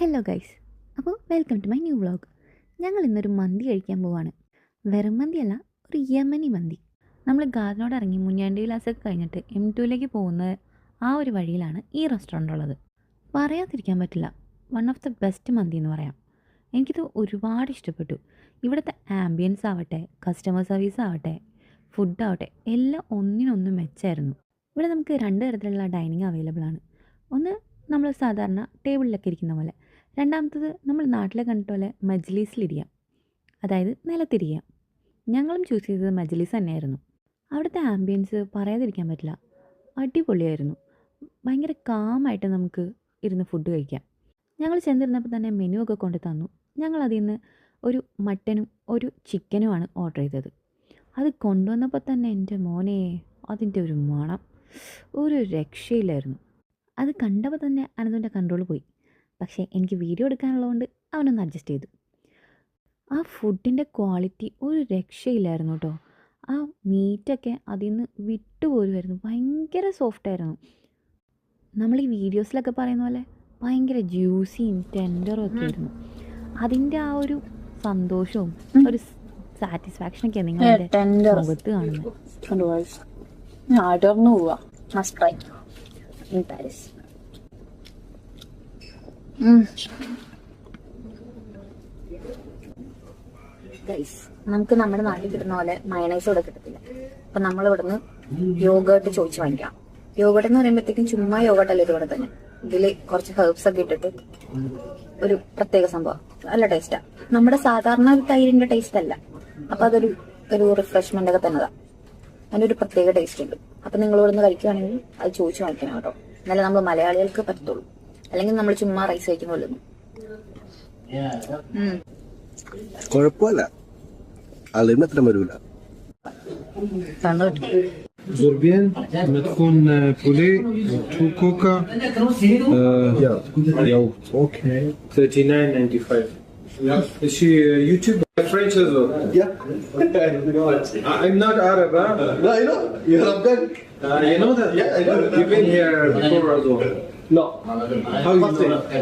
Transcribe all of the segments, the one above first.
Hello guys, അപ്പോൾ welcome to my new vlog. ഞങ്ങൾ ഇന്നൊരു മന്തി കഴിക്കാൻ പോവാണ്. വെറും മന്തിയല്ല, ഒരു യമനി മന്തി. നമ്മൾ ഗാർഡനോട് ഇറങ്ങി മുഞ്ഞാണ്ടി വിലാസൊക്കെ കഴിഞ്ഞിട്ട് M2ലേക്ക് പോകുന്ന ആ ഒരു വഴിയിലാണ് ഈ റെസ്റ്റോറൻ്റ് ഉള്ളത്. പറയാതിരിക്കാൻ പറ്റില്ല, വൺ ഓഫ് ദ ബെസ്റ്റ് മന്തി എന്ന് പറയാം. എനിക്കിത് ഒരുപാട് ഇഷ്ടപ്പെട്ടു. ഇവിടുത്തെ ആംബിയൻസ് ആവട്ടെ, കസ്റ്റമർ സർവീസ് ആവട്ടെ, ഫുഡാവട്ടെ, എല്ലാം ഒന്നിനൊന്നും മെച്ചമായിരുന്നു. ഇവിടെ നമുക്ക് രണ്ട് തരത്തിലുള്ള ഡൈനിങ് അവൈലബിൾ ആണ്. ഒന്ന് നമ്മൾ സാധാരണ ടേബിളിലൊക്കെ ഇരിക്കുന്ന പോലെ, രണ്ടാമത്തത് നമ്മൾ നാട്ടിലെ കണ്ട പോലെ മജ്ലീസിലിരിക്കാം, അതായത് നിലത്തിരിക്കാം. ഞങ്ങളും ചൂസ് ചെയ്തത് മജ്ലീസ് തന്നെയായിരുന്നു. അവിടുത്തെ ആംബിയൻസ് പറയാതിരിക്കാൻ പറ്റില്ല, അടിപൊളിയായിരുന്നു. ഭയങ്കര കാമായിട്ട് നമുക്ക് ഇരുന്ന് ഫുഡ് കഴിക്കാം. ഞങ്ങൾ ചെന്നിരുന്നപ്പോൾ തന്നെ മെനു ഒക്കെ കൊണ്ട് തന്നു. ഞങ്ങൾ അതിൽ നിന്ന് ഒരു മട്ടനും ഒരു ചിക്കനുമാണ് ഓർഡർ ചെയ്തത്. അത് കൊണ്ടുവന്നപ്പോൾ തന്നെ എൻ്റെ മോനെ, അതിൻ്റെ ഒരു മണം ഒരു രക്ഷയില്ലായിരുന്നു. അത് കണ്ടപ്പോൾ തന്നെ അനന്തുൻ്റെ കൺട്രോൾ പോയി. പക്ഷേ എനിക്ക് വീഡിയോ എടുക്കാനുള്ളതുകൊണ്ട് അവനൊന്ന് അഡ്ജസ്റ്റ് ചെയ്തു. ആ ഫുഡിൻ്റെ ക്വാളിറ്റി ഒരു രക്ഷയില്ലായിരുന്നു കേട്ടോ. ആ മീറ്റൊക്കെ അതിൽ നിന്ന് വിട്ടുപോരുമായിരുന്നു. ഭയങ്കര സോഫ്റ്റായിരുന്നു. നമ്മൾ ഈ വീഡിയോസിലൊക്കെ പറയുന്ന പോലെ ഭയങ്കര ജ്യൂസിയും ടെൻഡറും ഒക്കെ ആയിരുന്നു. അതിൻ്റെ ആ ഒരു സന്തോഷവും ഒരു സാറ്റിസ്ഫാക്ഷനൊക്കെയാണ് നിങ്ങളുടെ മുഖത്ത് കാണുന്നത്. നമുക്ക് നമ്മുടെ നാട്ടിൽ കിട്ടുന്ന പോലെ മയണൈസ് ഇവിടെ കിട്ടത്തില്ല. അപ്പൊ നമ്മൾ ഇവിടുന്ന് യോഗേർട്ട് ചോദിച്ചു വാങ്ങിക്കാം. യോഗേർട്ട് എന്ന് പറയുമ്പോഴത്തേക്കും ചുമ്മാ യോഗേർട്ടല്ല, ഇവിടെ തന്നെ ഇതില് കുറച്ച് ഹെർബ്സ് ഒക്കെ ഇട്ടിട്ട് ഒരു പ്രത്യേക സംഭവം. നല്ല ടേസ്റ്റാ. നമ്മുടെ സാധാരണ ഒരു തൈരിന്റെ ടേസ്റ്റ് അല്ല. അപ്പൊ അതൊരു റിഫ്രഷ്മെന്റ് ഒക്കെ തന്നതാ. അതിനൊരു പ്രത്യേക ടേസ്റ്റ് ഉണ്ട്. അപ്പൊ നിങ്ങൾ ഇവിടുന്ന് കഴിക്കുകയാണെങ്കിൽ അത് ചോദിച്ചു വാങ്ങിക്കണം കേട്ടോ. എന്നാലേ നമ്മൾ മലയാളികൾക്ക് പറ്റത്തുള്ളൂ. അല്ലെങ്കിൽ നമ്മൾ ചുമ്മാ റൈസ് കഴിക്കുന്ന പോലെ. കുഴപ്പമില്ല, അതിന് അത്ര വരൂല. زوربين تكون بولي تو كوكا يوغurt. Okay. 39.95. Yeah. Is she YouTube French as well? Yeah. I'm not Arab, huh? No, I know. You're Afghan. You know that? Yeah, I know. You've been here before as well. No.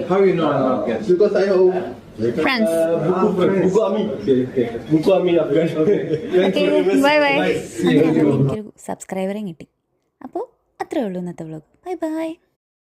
How you know I'm Afghan? Because I know friends, Buku Ami. Buku Ami Afghan. Bye bye. എനിക്കൊരു സബ്സ്ക്രൈബറേയും കിട്ടി. അപ്പോൾ അത്രേ ഉള്ളൂ ഇന്നത്തെ vlog. Bye bye.